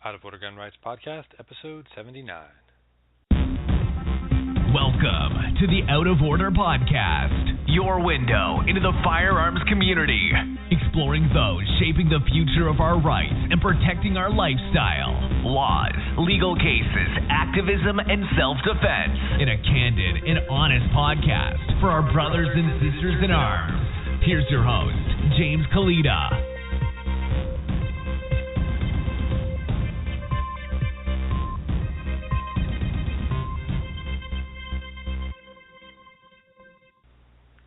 Out of Order Gun Rights Podcast, episode 79. Welcome to the Out of Order Podcast, your window into the firearms community, exploring those shaping the future of our rights and protecting our lifestyle, laws, legal cases, activism, and self-defense in a candid and honest podcast for our brothers and sisters in arms. Here's your host, James Kalita.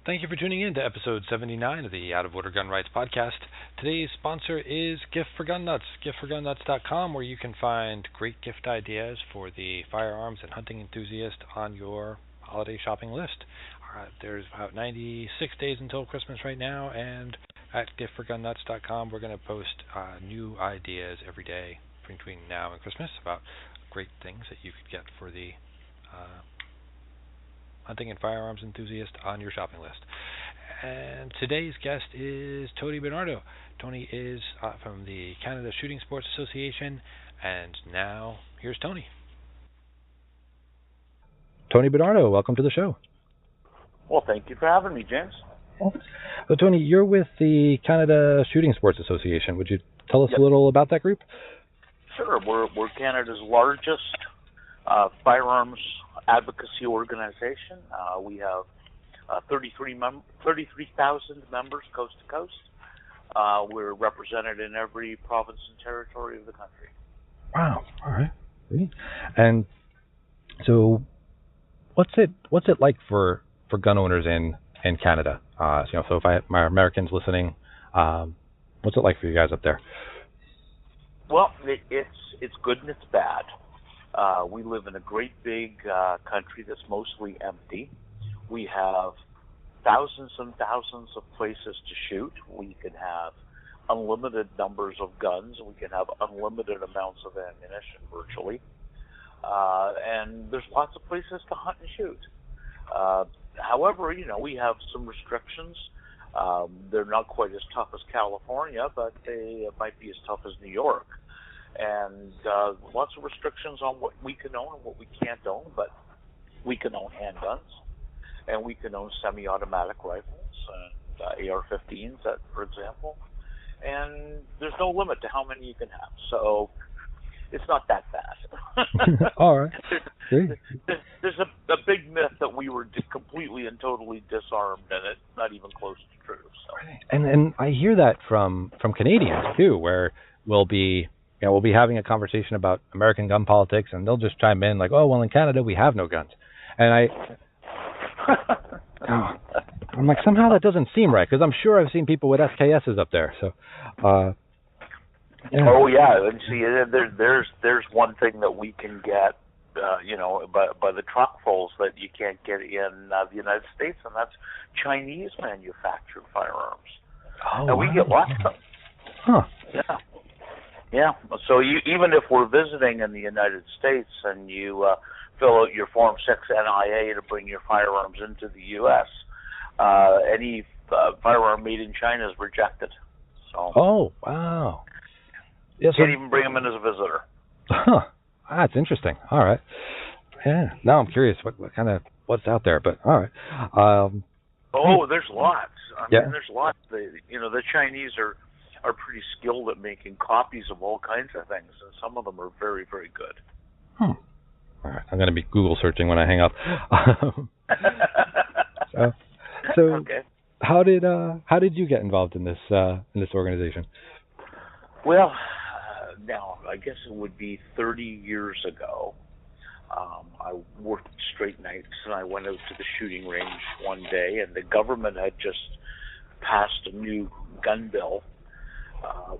Thank you for tuning in to episode 79 of the Out of Order Gun Rights Podcast. Today's sponsor is Gift for Gun Nuts, giftforgunnuts.com, where you can find great gift ideas for the firearms and hunting enthusiast on your holiday shopping list. There's about 96 days until Christmas right now, and at giftforgunnuts.com we're going to post new ideas every day between now and Christmas about great things that you could get for the hunting and firearms enthusiast on your shopping list. And today's guest is Tony Bernado. Tony is from the Canada Shooting Sports Association, and now here's Tony. Tony Bernado, welcome to the show. Well, thank you for having me, James. So, Tony, you're with the Canada Shooting Sports Association. Would you tell us a little about that group? Sure. We're Canada's largest firearms advocacy organization. We have 33,000 members coast to coast. We're represented in every province and territory of the country. Wow. All right. Great. And so, what's it like for gun owners in Canada? So if I have my Americans listening, what's it like for you guys up there? Well, it's good and it's bad. We live in a great big country that's mostly empty. We have thousands and thousands of places to shoot. We can have unlimited numbers of guns. We can have unlimited amounts of ammunition virtually. And there's lots of places to hunt and shoot. However, we have some restrictions. They're not quite as tough as California, but they might be as tough as New York. And lots of restrictions on what we can own and what we can't own, but we can own handguns, and we can own semi-automatic rifles and AR-15s, for example. And there's no limit to how many you can have, so it's not that bad. All right. Great. There's a big myth that we were completely and totally disarmed, and it's not even close to true. So. And I hear that from Canadians too, where we'll be having a conversation about American gun politics, and they'll just chime in like, "Oh, well, in Canada we have no guns," and I'm like, somehow that doesn't seem right, because I'm sure I've seen people with SKSs up there. So, yeah. Oh yeah, and see, there's one thing that we can get, by the truckfuls that you can't get in the United States, and that's Chinese manufactured firearms. Oh, and we get lots of them. Huh. Yeah. Yeah, so even if we're visiting in the United States and you fill out your Form 6 NIA to bring your firearms into the U.S., any firearm made in China is rejected. So. Oh, wow. You can't even bring them in as a visitor. Huh. That's interesting. All right. Yeah. Now I'm curious what's out there, but all right. There's lots. I mean, there's lots. The Chinese are pretty skilled at making copies of all kinds of things, and some of them are very, very good. All right, I'm going to be Google searching when I hang up. So okay. How did you get involved in this organization? Well, now I guess it would be 30 years ago. I worked straight nights, and I went out to the shooting range one day, and the government had just passed a new gun bill.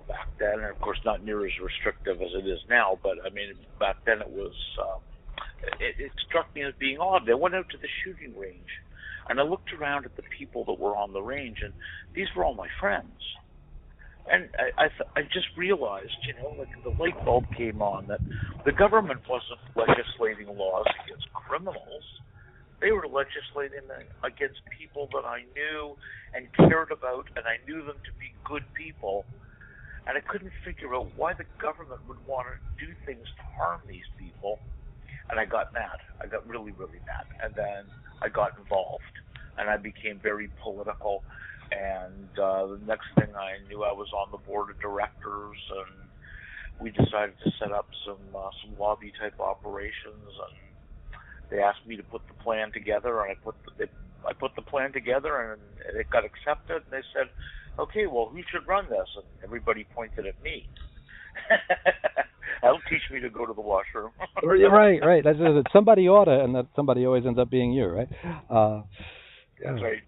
Back then, and of course not near as restrictive as it is now, but I mean, back then it was, it struck me as being odd. I went out to the shooting range, and I looked around at the people that were on the range, and these were all my friends. And I just realized, like the light bulb came on, that the government wasn't legislating laws against criminals. They were legislating against people that I knew and cared about, and I knew them to be good people. And I couldn't figure out why the government would want to do things to harm these people. And I got mad. I got really, really mad. And then I got involved. And I became very political. And the next thing I knew, I was on the board of directors, and we decided to set up some lobby type operations. And they asked me to put the plan together, and I put the plan together, and it got accepted. And they said, "Okay, well, who should run this?" And everybody pointed at me. That'll teach me to go to the washroom. Right. That's it. Somebody oughta, and that somebody always ends up being you, right? That's right.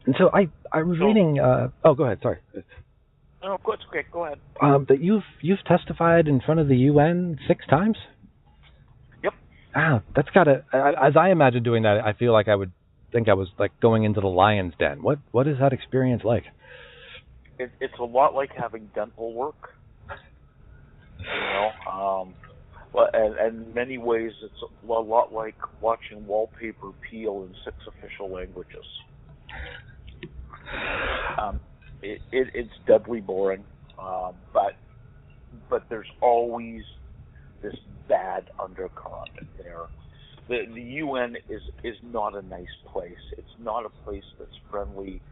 And so I was reading. Go ahead. Sorry. No, it's okay. Go ahead. That you've testified in front of the UN 6 times. Yep. That's gotta. As I imagine doing that, I feel like I would think I was like going into the lion's den. What is that experience like? It's a lot like having dental work. Well, and in many ways, it's a lot like watching wallpaper peel in 6 official languages. It's deadly boring, but there's always this bad undercurrent there. The UN is not a nice place. It's not a place that's friendly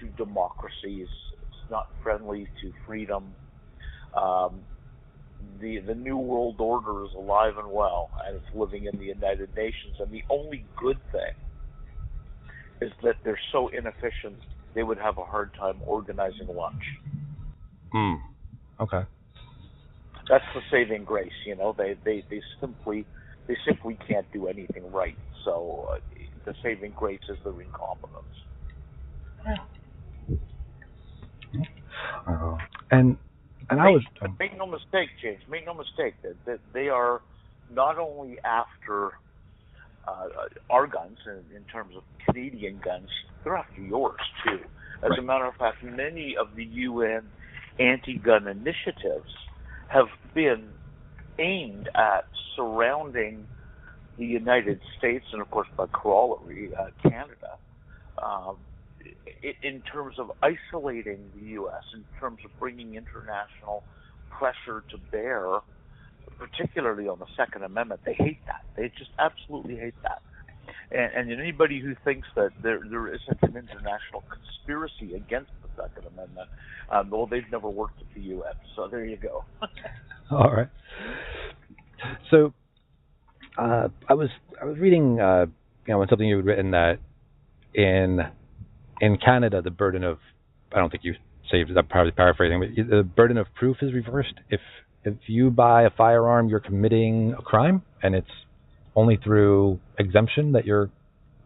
to democracies. It's not friendly to freedom. The New World Order is alive and well, and it's living in the United Nations. And the only good thing is that they're so inefficient, they would have a hard time organizing lunch. Okay. That's the saving grace, They simply can't do anything right. So the saving grace is their incompetence. Make no mistake, James. Make no mistake that they are not only after our guns in terms of Canadian guns, they're after yours too. As a matter of fact, many of the UN anti-gun initiatives have been aimed at surrounding the United States and, of course, by corollary, Canada, in terms of isolating the U.S., in terms of bringing international pressure to bear, particularly on the Second Amendment. They hate that. They just absolutely hate that. And anybody who thinks that there isn't an international conspiracy against the Second Amendment, well, they've never worked at the UN. So there you go. All right. So I was reading, something you had written that in Canada the burden of, I don't think you saved it, I'm probably paraphrasing, but the burden of proof is reversed. If you buy a firearm, you're committing a crime, and it's only through exemption that you're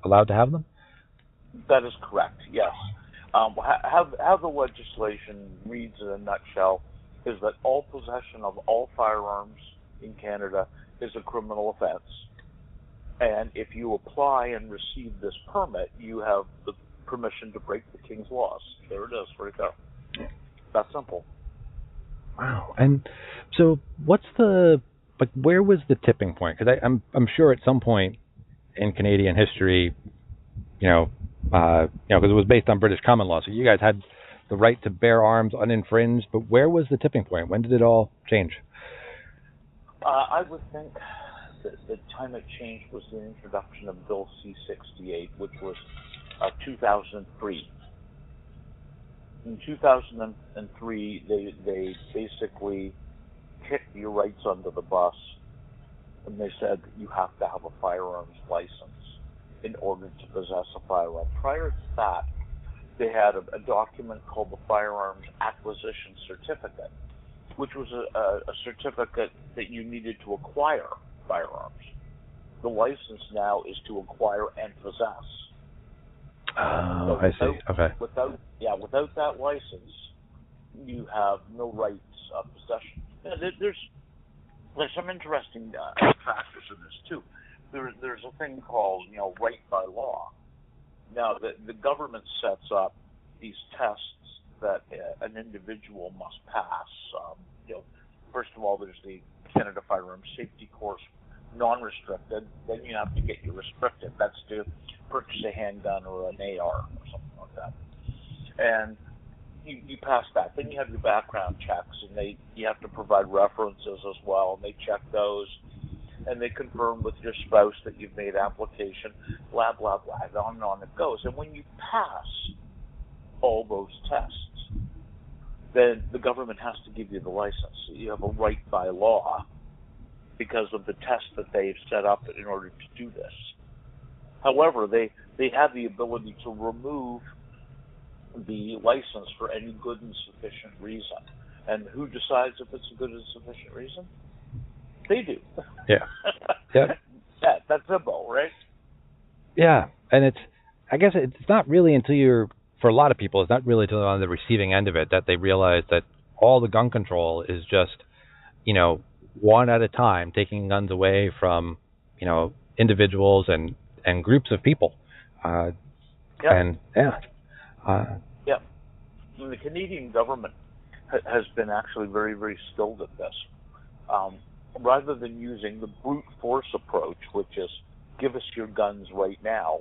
allowed to have them? That is correct, yes. How the legislation reads in a nutshell is that all possession of all firearms in Canada is a criminal offense. And if you apply and receive this permit, you have the permission to break the King's laws. There it is, right there. That simple. Wow. And so where was the tipping point? Because I'm sure at some point in Canadian history, because it was based on British common law, so you guys had the right to bear arms uninfringed, but where was the tipping point? When did it all change? I would think that the time it changed was the introduction of Bill C-68, which was 2003. In 2003, they basically kicked your rights under the bus, and they said you have to have a firearms license in order to possess a firearm. Prior to that, they had a document called the Firearms Acquisition Certificate, which was a certificate that you needed to acquire firearms. The license now is to acquire and possess. Oh, I see. Okay. Without that license, you have no rights of possession. There's some interesting factors in this too. There's a thing called right by law. Now the government sets up these tests that an individual must pass. First of all, there's the Canada Firearms Safety Course, non-restricted. Then you have to get your restricted. That's to purchase a handgun or an AR or something like that. And you pass that. Then you have your background checks, and you have to provide references as well, and they check those, and they confirm with your spouse that you've made application, blah, blah, blah, and on it goes. And when you pass all those tests, then the government has to give you the license. You have a right by law because of the tests that they've set up in order to do this. However, they have the ability to remove the license for any good and sufficient reason. And who decides if it's a good and sufficient reason? They do. Yeah. Yep. That's simple, right? Yeah, and I guess it's not really until for a lot of people, it's not really until they're on the receiving end of it that they realize that all the gun control is just, one at a time, taking guns away from, individuals and groups of people. Yep. And yeah. The Canadian government has been actually very, very skilled at this. Rather than using the brute force approach, which is give us your guns right now,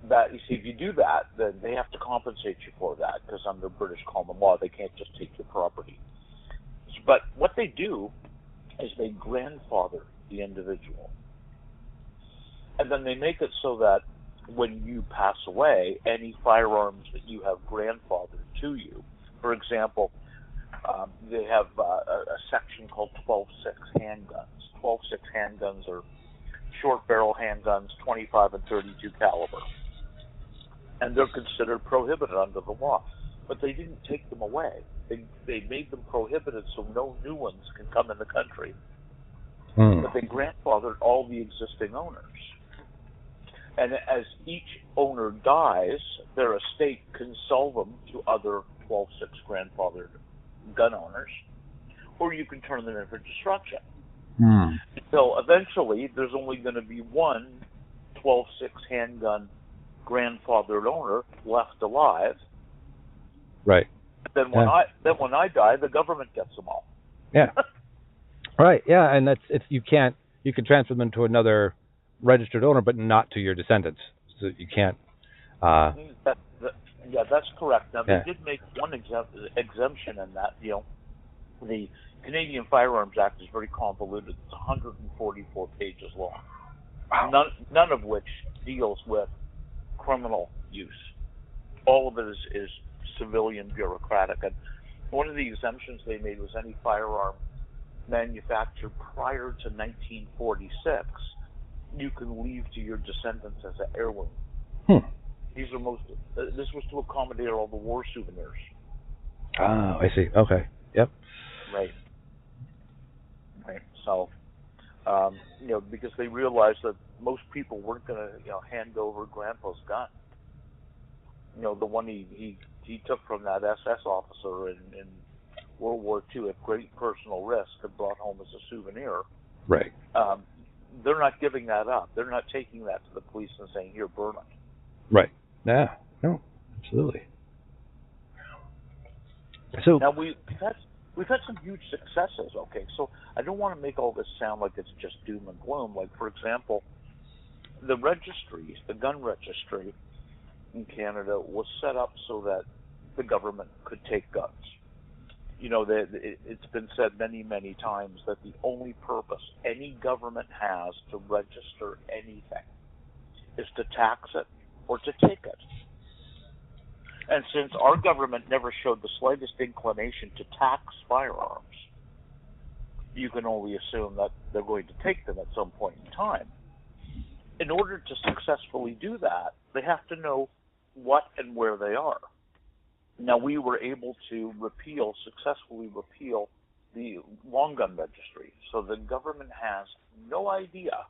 that you see, if you do that, then they have to compensate you for that, because under British common law, they can't just take your property. But what they do is they grandfather the individual. And then they make it so that when you pass away, any firearms that you have grandfathered to you, for example, they have a section called 12.6 handguns. 12.6 handguns are short barrel handguns, 25 and 32 caliber. And they're considered prohibited under the law. But they didn't take them away. They made them prohibited so no new ones can come in the country. But they grandfathered all the existing owners. And as each owner dies, their estate can sell them to other 12.6 grandfathered gun owners, or you can turn them in for destruction. So eventually, there's only going to be one 12.6 handgun grandfathered owner left alive. Right. Then when I die, the government gets them all. Yeah. Right. Yeah, and you can transfer them to another registered owner, but not to your descendants. So you can't. Yeah, that's correct. Now Yeah. they did make one exemption in that. The Canadian Firearms Act is very convoluted. It's 144 pages long. Wow. None of which deals with criminal use. All of it is civilian bureaucratic. And one of the exemptions they made was any firearm manufactured prior to 1946, you can leave to your descendants as an heirloom. This was to accommodate all the war souvenirs. Ah, I see. Okay. Yep. Right. So, because they realized that most people weren't going to, hand over Grandpa's gun. The one he took from that SS officer in World War II at great personal risk and brought home as a souvenir. Right. They're not giving that up. They're not taking that to the police and saying, "Here, burn it." Right. Yeah. No. Absolutely. So now we've had some huge successes. Okay, so I don't want to make all this sound like it's just doom and gloom. Like, for example, the gun registry in Canada was set up so that the government could take guns. It's been said many, many times that the only purpose any government has to register anything is to tax it or to take it. And since our government never showed the slightest inclination to tax firearms, you can only assume that they're going to take them at some point in time. In order to successfully do that, they have to know what and where they are. Now, we were able to successfully repeal the long gun registry. So the government has no idea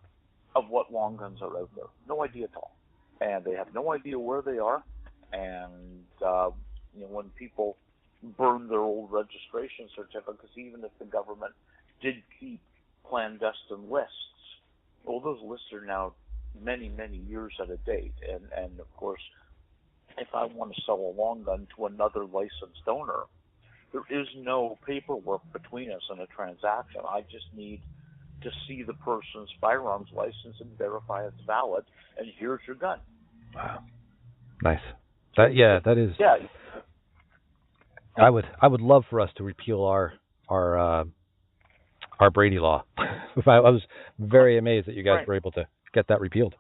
of what long guns are out there. No idea at all. And they have no idea where they are. And, when people burn their old registration certificates, even if the government did keep clandestine lists, well, those lists are now many, many years out of date. And of course, if I want to sell a long gun to another licensed owner, there is no paperwork between us in a transaction. I just need to see the person's firearms license and verify it's valid, and here's your gun. Wow. Nice. That is. Yeah. I would love for us to repeal our Brady law. I was very amazed that you guys were able to get that repealed.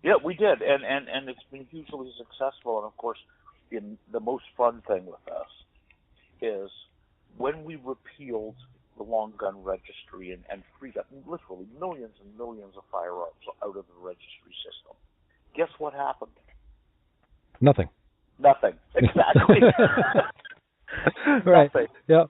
Yeah, we did, and it's been hugely successful. And of course, the most fun thing with us is when we repealed the long gun registry and freed up literally millions and millions of firearms out of the registry system. Guess what happened? Nothing. Exactly. Right. Nothing. Yeah.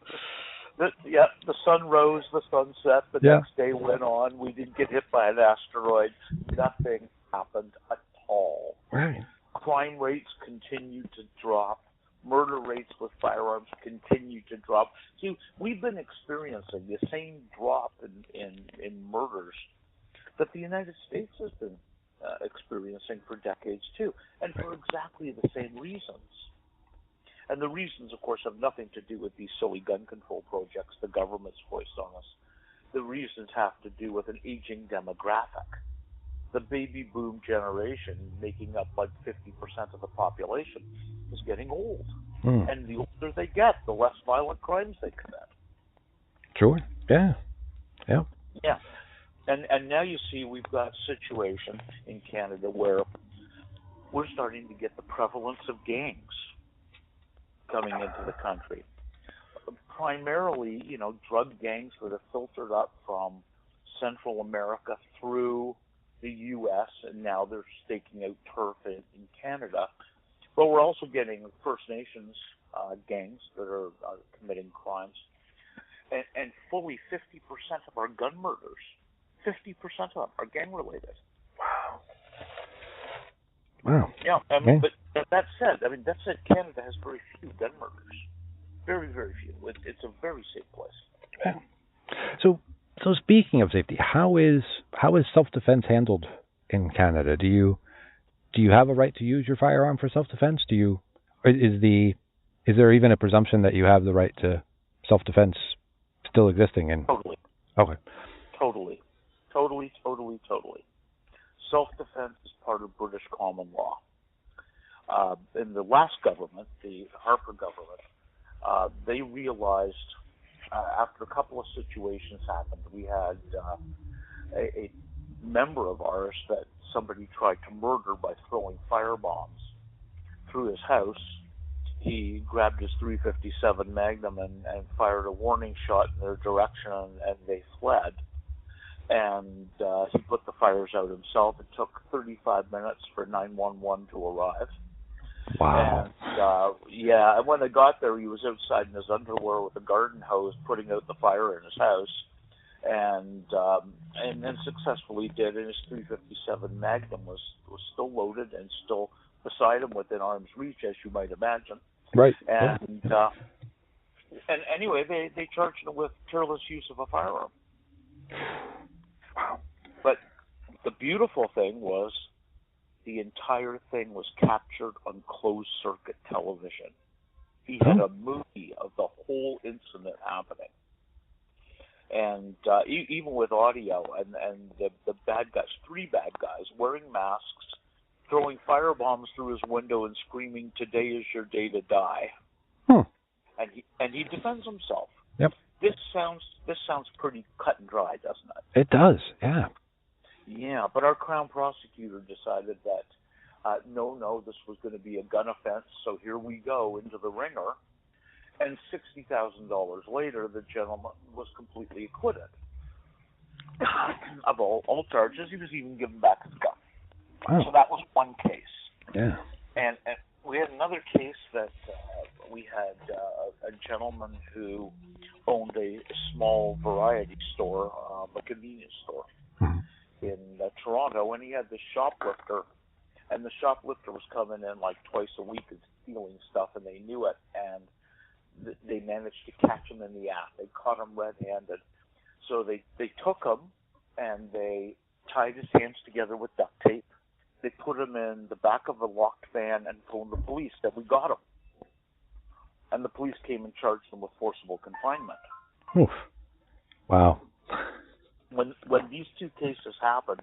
The sun rose, the sun set, the next day went on. We didn't get hit by an asteroid. Nothing happened at all. Right. Crime rates continued to drop. Murder rates with firearms continue to drop. See, we've been experiencing the same drop in murders that the United States has been experiencing for decades too, and for exactly the same reasons. And the reasons, of course, have nothing to do with these silly gun control projects the government's foist on us. The reasons have to do with an aging demographic. The baby boom generation, making up like 50% of the population, is getting old. And the older they get, the less violent crimes they commit. Sure. Yeah. Yeah. Yeah. And now you see we've got a situation in Canada where we're starting to get the prevalence of gangs coming into the country. Primarily, drug gangs that have filtered up from Central America through the U.S., and now they're staking out turf in Canada. But we're also getting First Nations gangs that are committing crimes. And fully 50% of our gun murders, 50% of them are gang-related. Wow. Yeah, but that said, Canada has very few gun murders. Very, very few. It's a very safe place. Yeah. So speaking of safety, how is self-defense handled in Canada? Do you have a right to use your firearm for self-defense? Is there even a presumption that you have the right to self-defense still existing? Totally. Okay. Totally. Self-defense is part of British common law. In the last government, the Harper government, they realized after a couple of situations happened, we had a member of ours that somebody tried to murder by throwing firebombs through his house. He grabbed his .357 Magnum and fired a warning shot in their direction, and they fled. And he put the fires out himself. It took 35 minutes for 911 to arrive. Wow. And, and when they got there, he was outside in his underwear with a garden hose putting out the fire in his house. And then successfully did, and his .357 Magnum was still loaded and still beside him within arm's reach, as you might imagine. Right. And and anyway, they charged him with careless use of a firearm. Wow. But the beautiful thing was the entire thing was captured on closed-circuit television. He had a movie of the whole incident happening. And even with audio and the bad guys, 3 bad guys wearing masks, throwing firebombs through his window and screaming, "Today is your day to die." And he defends himself. Yep. This sounds pretty cut and dry, doesn't it? It does. Yeah. Yeah, but our Crown prosecutor decided that no, this was going to be a gun offense, so here we go into the ringer. And $60,000 later, the gentleman was completely acquitted of all charges. He was even given back his gun. Wow. So that was one case. Yeah. And we had another case that we had a gentleman who owned a small variety store, a convenience store in Toronto, and he had this shoplifter, and the shoplifter was coming in like twice a week and stealing stuff, and they knew it, and they managed to catch him in the act. They caught him red-handed. So they took him, and they tied his hands together with duct tape. They put him in the back of a locked van and phoned the police that we got him. And the police came and charged him with forcible confinement. Oof. Wow. When these 2 cases happened,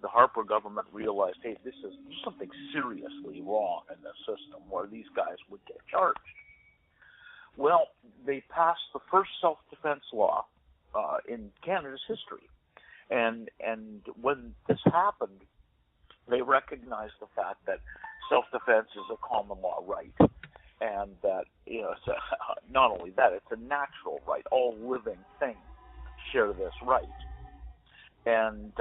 the Harper government realized, hey, there's something seriously wrong in the system where these guys would get charged. Well, they passed the first self-defense law in Canada's history. And when this happened, they recognized the fact that self-defense is a common law right, and that it's not only that, it's a natural right. All living things share this right. And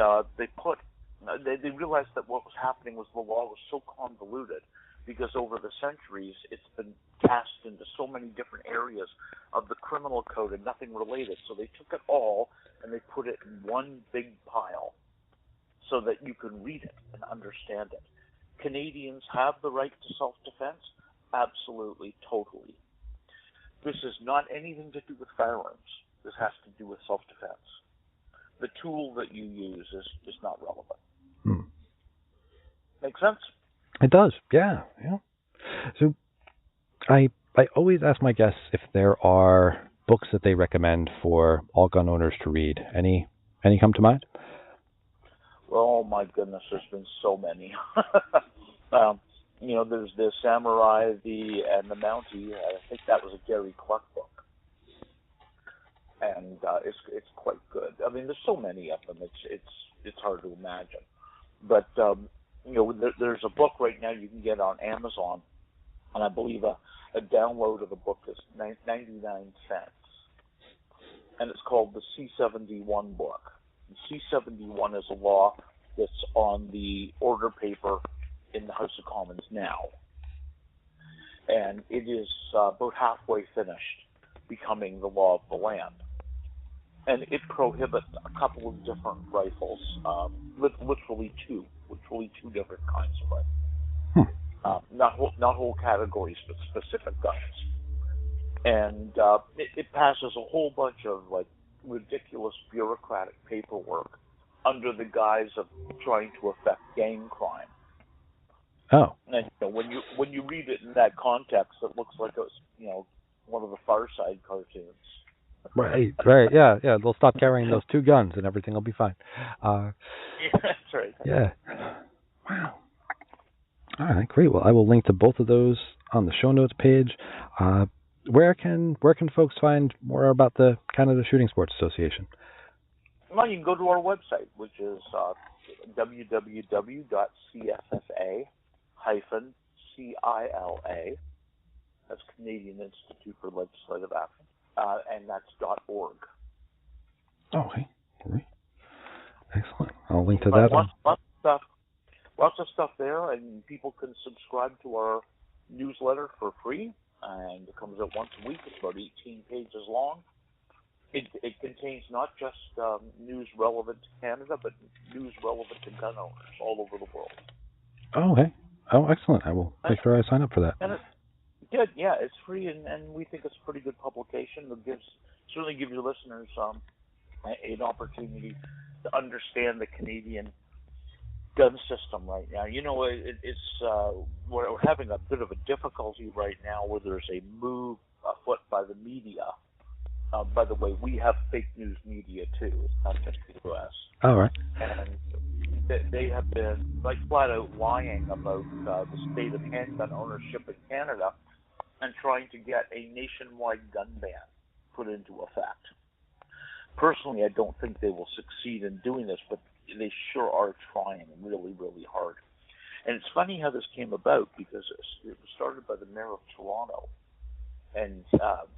they realized that what was happening was the law was so convoluted because over the centuries it's been cast into so many different areas of the criminal code and nothing related. So they took it all and they put it in one big pile so that you can read it and understand it. Canadians have the right to self-defense? Absolutely, totally. This is not anything to do with firearms. This has to do with self-defense. The tool that you use is not relevant. Make sense? It does, yeah. So I always ask my guests if there are books that they recommend for all gun owners to read. Any come to mind? Oh my goodness, there's been so many. There's the Samurai, and the Mountie. I think that was a Gary Cluck book, and it's quite good. I mean, there's so many of them. It's hard to imagine, but there's a book right now you can get on Amazon, and I believe a download of the book is 99 cents, and it's called the C-71 book. The C-71 is a law that's on the order paper in the House of Commons now, and it is about halfway finished becoming the law of the land. And it prohibits a couple of different rifles, literally two different kinds of rifles. Not whole categories, but specific guns. And it passes a whole bunch of ridiculous bureaucratic paperwork under the guise of trying to affect gang crime. Oh. And when you read it in that context, it looks like it's one of the Far Side cartoons. Right, yeah. They'll stop carrying those two guns and everything will be fine. Yeah, that's right. Yeah. Wow. All right, great. Well, I will link to both of those on the show notes page. Where can folks find more about the Canada Shooting Sports Association? Well, you can go to our website, which is www.CSSA-CILA. That's Canadian Institute for Legislative Action. And that's .org. Oh, okay. Great. Excellent. I'll link to that. Lots of stuff there, and people can subscribe to our newsletter for free, and it comes out once a week. It's about 18 pages long. It contains not just news relevant to Canada, but news relevant to gun owners all over the world. Oh, okay. Oh, excellent. I will make sure I sign up for that. And it's good, yeah. It's free, and we think it's a pretty good publication. It certainly gives your listeners an opportunity to understand the Canadian gun system right now. We're having a bit of a difficulty right now where there's a move afoot by the media. By the way, we have fake news media too. It's not just the U.S. All right. And they have been flat out lying about the state of handgun ownership in Canada and trying to get a nationwide gun ban put into effect. Personally, I don't think they will succeed in doing this, but they sure are trying really, really hard. And it's funny how this came about because it was started by the mayor of Toronto. And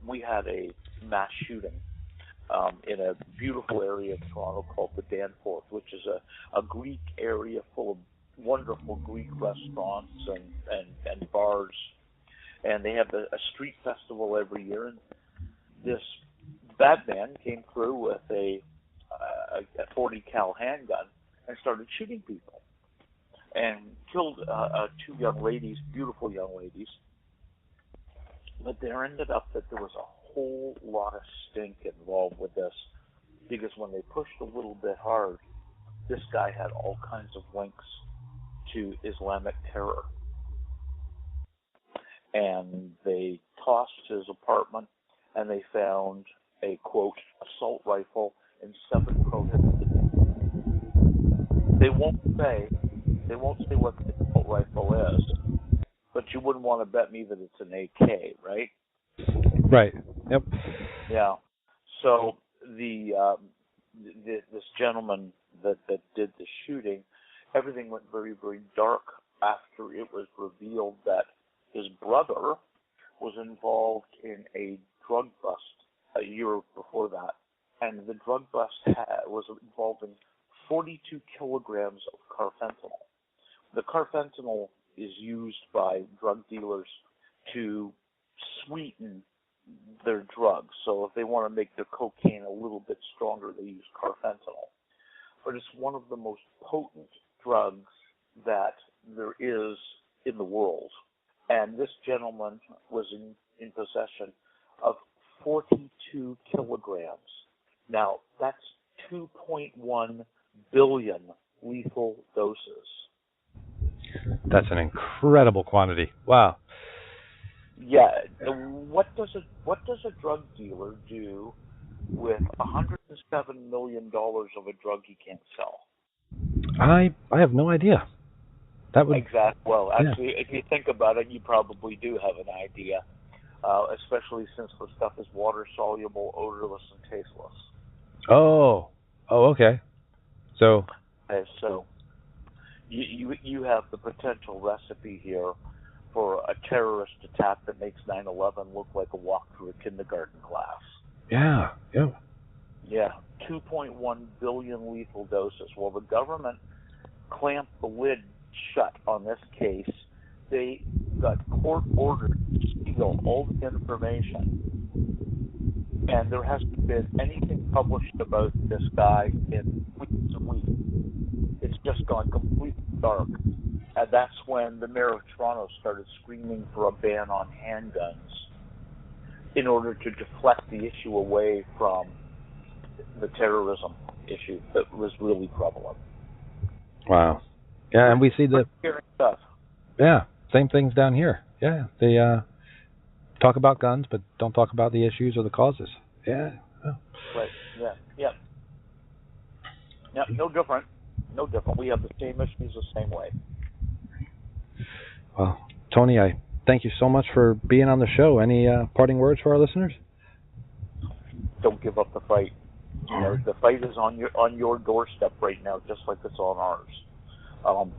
we had a mass shooting in a beautiful area of Toronto called the Danforth, which is a Greek area full of wonderful Greek restaurants and bars. And they have a street festival every year. And this bad man came through with a 40 cal handgun and started shooting people and killed two young ladies, beautiful young ladies. But there ended up that there was a whole lot of stink involved with this because when they pushed a little bit hard, this guy had all kinds of links to Islamic terror. And they tossed his apartment and they found a, quote, assault rifle and 7 prohibited. They won't say what the assault rifle is, but you wouldn't want to bet me that it's an AK, right? Right. Yep. Yeah. So this gentleman that did the shooting, everything went very, very dark after it was revealed that his brother was involved in a drug bust a year before that, and the drug bust was involving 42 kilograms of carfentanil. The carfentanil is used by drug dealers to sweeten their drugs. So if they want to make their cocaine a little bit stronger, they use carfentanil. But it's one of the most potent drugs that there is in the world. And this gentleman was in possession of 42 kilograms. Now, that's 2.1 billion lethal doses. That's an incredible quantity. Wow. Yeah. What does a drug dealer do with $107 million of a drug he can't sell? I have no idea. That would Exactly. Well, actually, if you think about it, you probably do have an idea, especially since the stuff is water soluble, odorless, and tasteless. Oh, okay. So you have the potential recipe here for a terrorist attack that makes 9/11 look like a walk through a kindergarten class. Yeah. Yeah, 2.1 billion lethal doses. Well, the government clamped the lid shut on this case. They got court ordered to steal all the information, and there hasn't been anything published about this guy in weeks and weeks. It's just gone completely dark. And that's when the mayor of Toronto started screaming for a ban on handguns in order to deflect the issue away from the terrorism issue that was really prevalent. Wow. Yeah, and we see the stuff. Yeah, same things down here. Yeah, they talk about guns, but don't talk about the issues or the causes. Yeah. Right. Yeah. No different. No different. We have the same issues the same way. Well, Tony, I thank you so much for being on the show. Any parting words for our listeners? Don't give up the fight. You know, the fight is on your doorstep right now, just like it's on ours.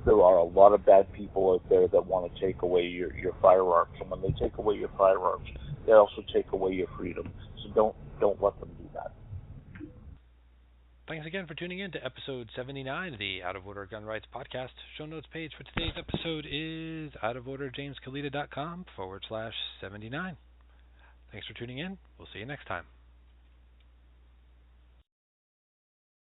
There are a lot of bad people out there that want to take away your firearms, and when they take away your firearms, they also take away your freedom. So don't let them do that. Thanks again for tuning in to episode 79 of the Out of Order Gun Rights Podcast. Show notes page for today's episode is outoforderjameskalita.com/79. Thanks for tuning in. We'll see you next time.